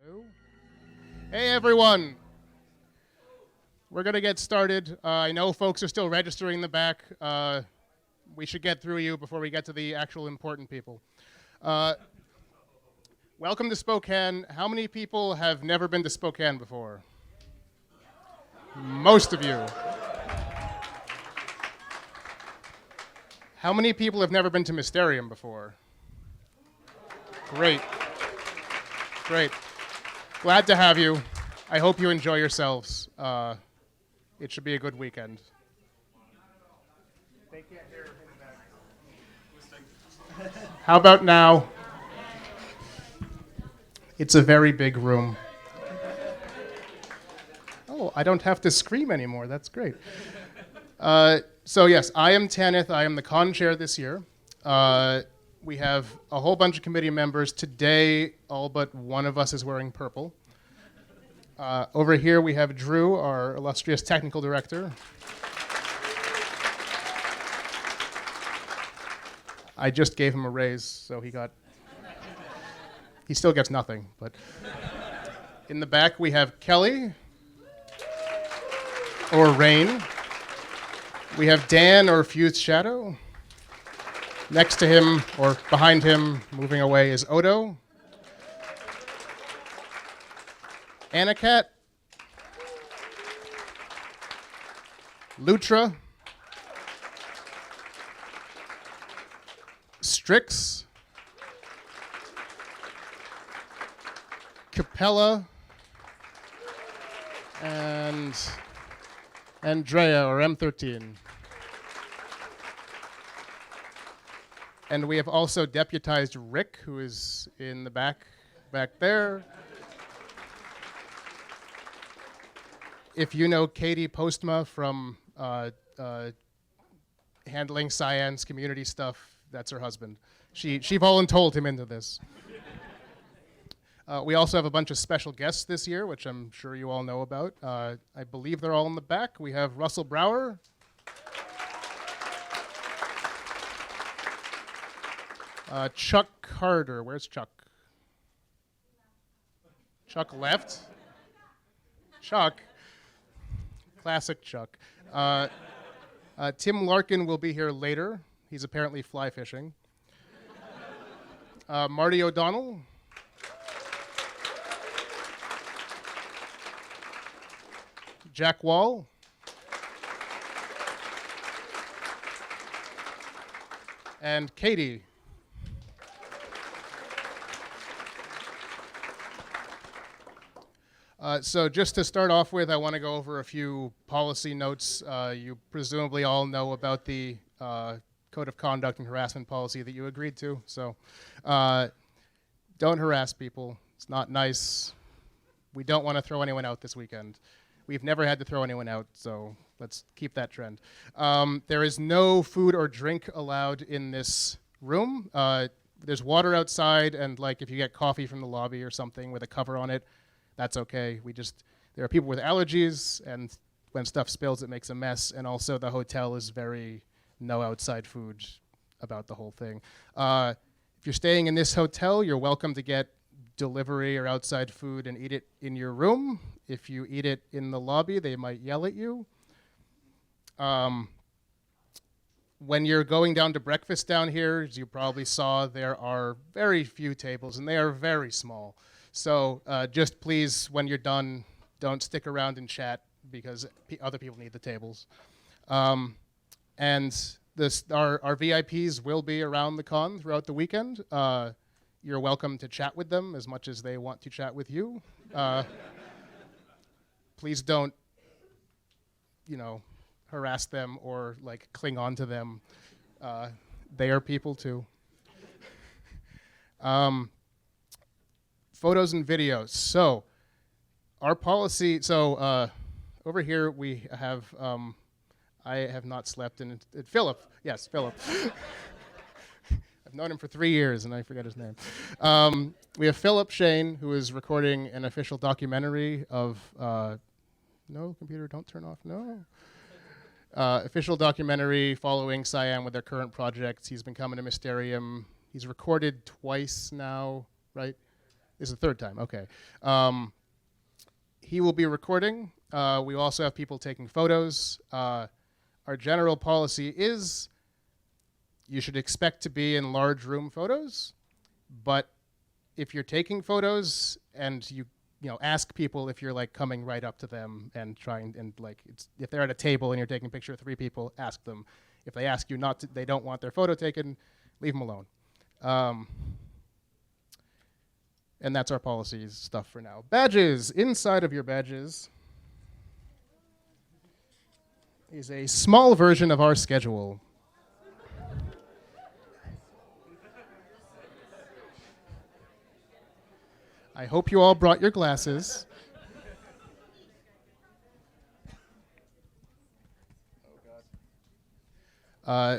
Hello. Hey everyone, we're going to get started. I know folks are still registering in the back. We should get through you before we get to the actual important people. Welcome to Spokane. How many people have never been to Spokane before? Most of you. How many people have never been to Mysterium before? Great. Great. Glad to have you. I hope you enjoy yourselves. It should be a good weekend. They can't hear in the back. How about now? It's a very big room. Oh, I don't have to scream anymore. That's great. So yes, I am Tanith. I am the con chair this year. We have a whole bunch of committee members. Today, all but one of us is wearing purple. Over here, we have Drew, our illustrious technical director. I just gave him a raise, so he still gets nothing. But in the back, we have Kelly, or Rain. We have Dan, or Fused Shadow. Next to him, or behind him, moving away, is Odo. Anakat. Lutra. Strix. Capella. And Andrea, or M13. And we have also deputized Rick, who is in the back there. If you know Katie Postma from handling Cyan's community stuff, that's her husband. She voluntold him into this. We also have a bunch of special guests this year, which I'm sure you all know about. I believe they're all in the back. We have Russell Brower. Chuck Carter. Where's Chuck? Chuck left? Chuck. Classic Chuck. Tim Larkin will be here later. He's apparently fly fishing. Marty O'Donnell. Jack Wall. And Katie. So just to start off with, I want to go over a few policy notes. You presumably all know about the Code of Conduct and Harassment policy that you agreed to. So don't harass people. It's not nice. We don't want to throw anyone out this weekend. We've never had to throw anyone out, so let's keep that trend. There is no food or drink allowed in this room. There's water outside, and like if you get coffee from the lobby or something with a cover on it, that's okay. There are people with allergies, and when stuff spills, it makes a mess. And also, the hotel is very no outside food about the whole thing. If you're staying in this hotel, you're welcome to get delivery or outside food and eat it in your room. If you eat it in the lobby, they might yell at you. When you're going down to breakfast down here, as you probably saw, there are very few tables, and they are very small. So just please, when you're done, don't stick around and chat because other people need the tables. And our VIPs will be around the con throughout the weekend. You're welcome to chat with them as much as they want to chat with you. Please don't, harass them or cling on to them. They are people too. Photos and videos. So our policy, over here we have, I have not slept in, Philip. Yes, Philip. I've known him for 3 years and I forget his name. We have Philip Shane, who is recording an official documentary of, no, computer, don't turn off, no. Official documentary following Cyan with their current projects. He's been coming to Mysterium. He's recorded twice now, right? This is the third time, okay. He will be recording. We also have people taking photos. Our general policy is you should expect to be in large room photos, but if you're taking photos and you ask people if you're like coming right up to them and trying and like if they're at a table and you're taking a picture of 3 people, ask them. If they ask you not to, they don't want their photo taken, leave them alone. And that's our policy stuff for now. Badges. Inside of your badges is a small version of our schedule. I hope you all brought your glasses.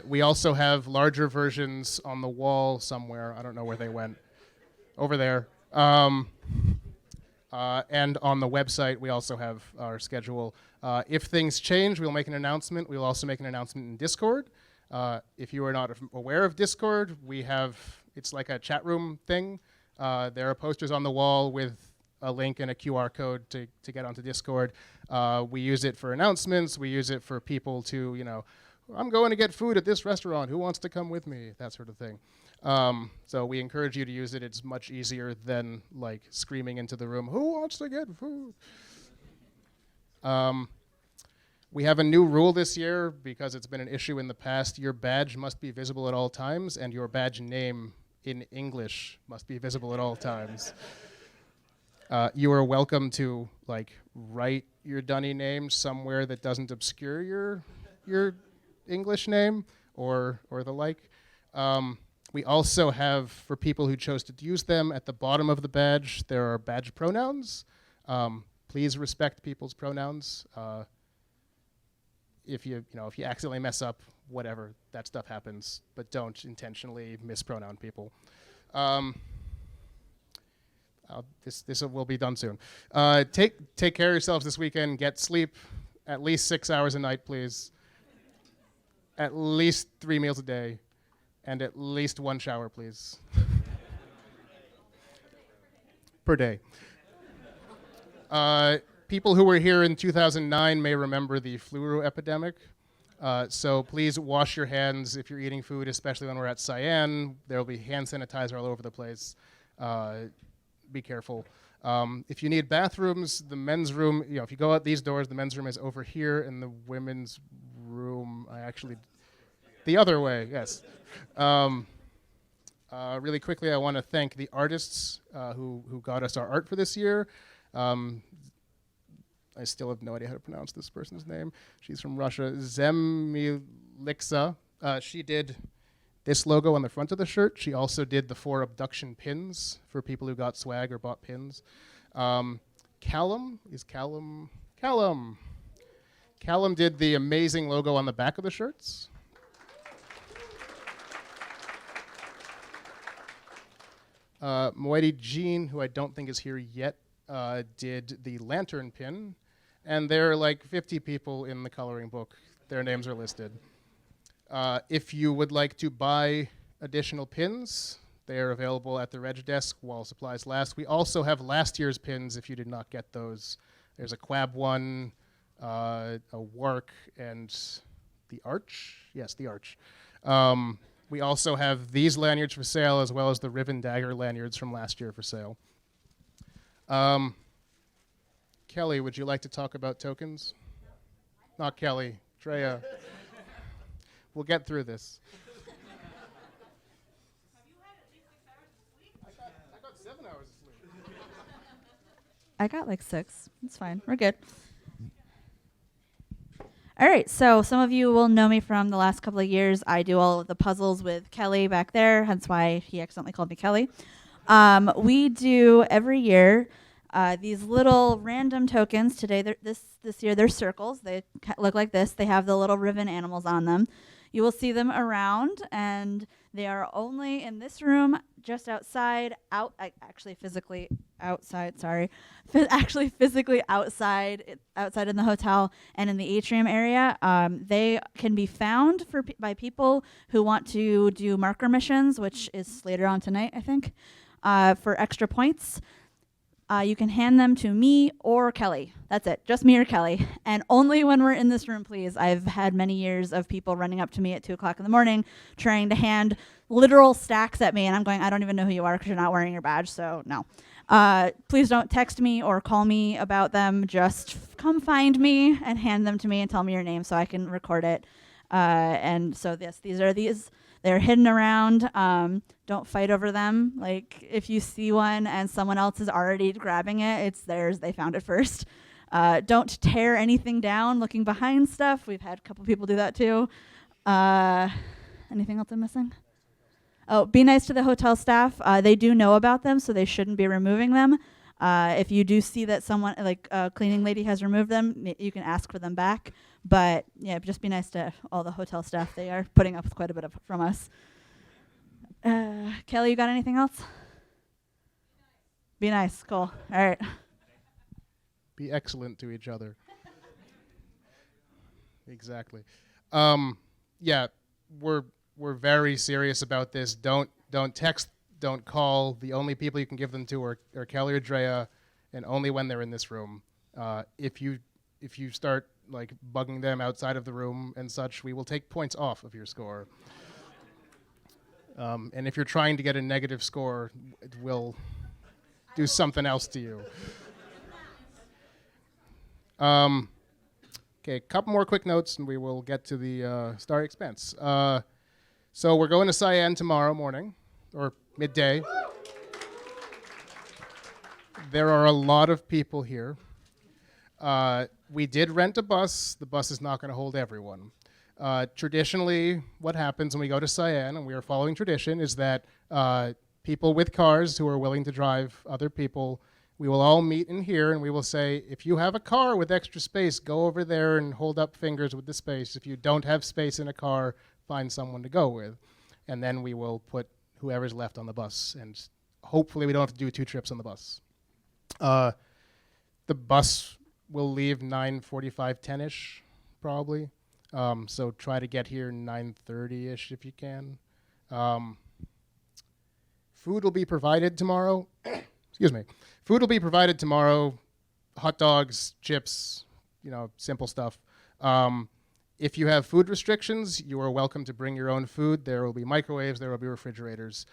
We also have larger versions on the wall somewhere. I don't know where they went. Over there. And on the website, we also have our schedule. If things change, we'll make an announcement. We'll also make an announcement in Discord. If you are not aware of Discord, it's like a chat room thing. There are posters on the wall with a link and a QR code to get onto Discord. We use it for announcements. We use it for people to, I'm going to get food at this restaurant. Who wants to come with me? That sort of thing. So we encourage you to use it. It's much easier than like screaming into the room, who wants to get food? We have a new rule this year because it's been an issue in the past. Your badge must be visible at all times, and your badge name in English must be visible at all times. You are welcome to like write your dunny name somewhere that doesn't obscure your English name or the like. We also have, for people who chose to use them, at the bottom of the badge, there are badge pronouns. Please respect people's pronouns. If you accidentally mess up, whatever, that stuff happens, but don't intentionally mispronoun people. This will be done soon. Take care of yourselves this weekend. Get sleep, at least 6 hours a night, please. At least 3 meals a day. And at least 1 shower, please. Per day. People who were here in 2009 may remember the flu epidemic. So please wash your hands if you're eating food, especially when we're at Cyan. There will be hand sanitizer all over the place. Be careful. If you need bathrooms, the men's room, if you go out these doors, the men's room is over here, and the women's room, the other way, yes. Really quickly, I want to thank the artists who got us our art for this year. I still have no idea how to pronounce this person's name. She's from Russia. Zemilixa. She did this logo on the front of the shirt. She also did the 4 abduction pins for people who got swag or bought pins. Callum did the amazing logo on the back of the shirts. Moedi Jean, who I don't think is here yet, did the lantern pin. And there are like 50 people in the coloring book. Their names are listed. If you would like to buy additional pins, they are available at the reg desk while supplies last. We also have last year's pins if you did not get those. There's a Quab one, a Wark, and the Arch. Yes, the Arch. We also have these lanyards for sale, as well as the Riven Dagger lanyards from last year for sale. Kelly, would you like to talk about tokens? Not Kelly, Treya. We'll get through this. Have you had at least 6 hours of sleep? I got 7 hours of sleep. I got like 6. It's fine. We're good. All right. So some of you will know me from the last couple of years. I do all of the puzzles with Kelly back there, hence why he accidentally called me Kelly. We do every year these little random tokens. Today, this year, they're circles. They look like this. They have the little ribbon animals on them. You will see them around, and they are only in this room, just outside, actually physically outside, actually physically outside in the hotel and in the atrium area. They can be found by people who want to do marker missions, which is later on tonight, I think. for extra points. You can hand them to me or Kelly. That's it, just me or Kelly. And only when we're in this room, please. I've had many years of people running up to me at 2 o'clock in the morning trying to hand literal stacks at me, and I'm going, I don't even know who you are because you're not wearing your badge, so no. Please don't text me or call me about them. Just come find me and hand them to me and tell me your name so I can record it. And so these. They're hidden around. Don't fight over them. Like, if you see one and someone else is already grabbing it, it's theirs. They found it first. Don't tear anything down looking behind stuff. We've had a couple people do that too. Anything else I'm missing? Oh, be nice to the hotel staff. They do know about them, so they shouldn't be removing them. If you do see that someone, like a cleaning lady, has removed them, you can ask for them back. But yeah, just be nice to all the hotel staff. They are putting up with quite a bit from us. Kelly, you got anything else? Be nice. Cool. All right. Be excellent to each other. Exactly. Yeah, we're very serious about this. Don't text, don't call. The only people you can give them to are Kelly or Drea, and only when they're in this room. If you start like bugging them outside of the room and such, we will take points off of your score. And if you're trying to get a negative score, it will do something else to you. Okay, a couple more quick notes, and we will get to the Starry Expense. So we're going to Cyan tomorrow morning, or midday. There are a lot of people here. We did rent a bus. The bus is not going to hold everyone. Traditionally, what happens when we go to Cyan, and we are following tradition, is that people with cars who are willing to drive other people, we will all meet in here, and we will say, if you have a car with extra space, go over there and hold up fingers with the space. If you don't have space in a car, find someone to go with. And then we will put whoever's left on the bus, and hopefully we don't have to do 2 trips on the bus. The bus will leave 9:45, 10-ish, probably. So try to get here 9:30-ish if you can. Food will be provided tomorrow. Excuse me. Food will be provided tomorrow. Hot dogs, chips, simple stuff. If you have food restrictions, you are welcome to bring your own food. There will be microwaves. There will be refrigerators.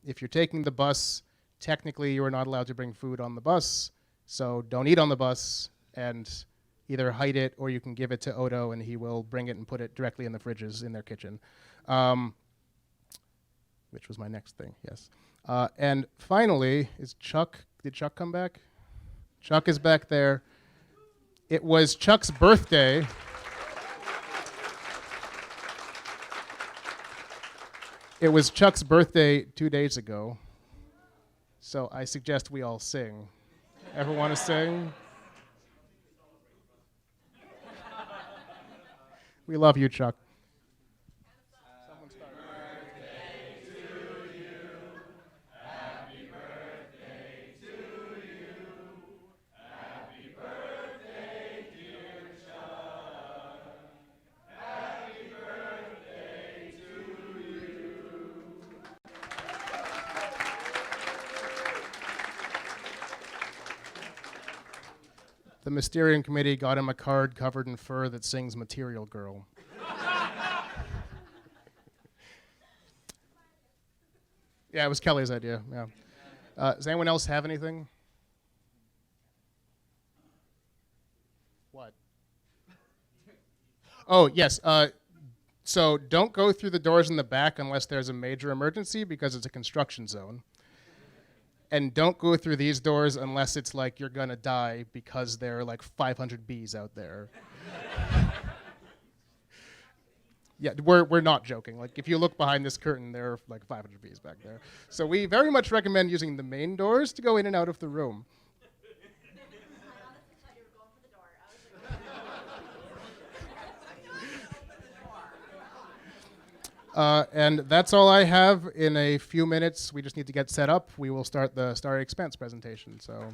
If you're taking the bus, technically you are not allowed to bring food on the bus. So don't eat on the bus, and either hide it or you can give it to Odo, and he will bring it and put it directly in the fridges in their kitchen. Which was my next thing, yes. And finally, did Chuck come back? Chuck is back there. It was Chuck's birthday. It was Chuck's birthday 2 days ago. So I suggest we all sing. Ever want to sing? We love you, Chuck. The Mysterium committee got him a card covered in fur that sings Material Girl. Yeah, it was Kelly's idea, yeah. Does anyone else have anything? What? Oh, yes. So don't go through the doors in the back unless there's a major emergency because it's a construction zone. And don't go through these doors unless it's like you're gonna die because there are like 500 bees out there. Yeah, we're not joking. Like, if you look behind this curtain, there are like 500 bees back there. So we very much recommend using the main doors to go in and out of the room. And that's all I have. In a few minutes, we just need to get set up. We will start the Starry Expense presentation. So.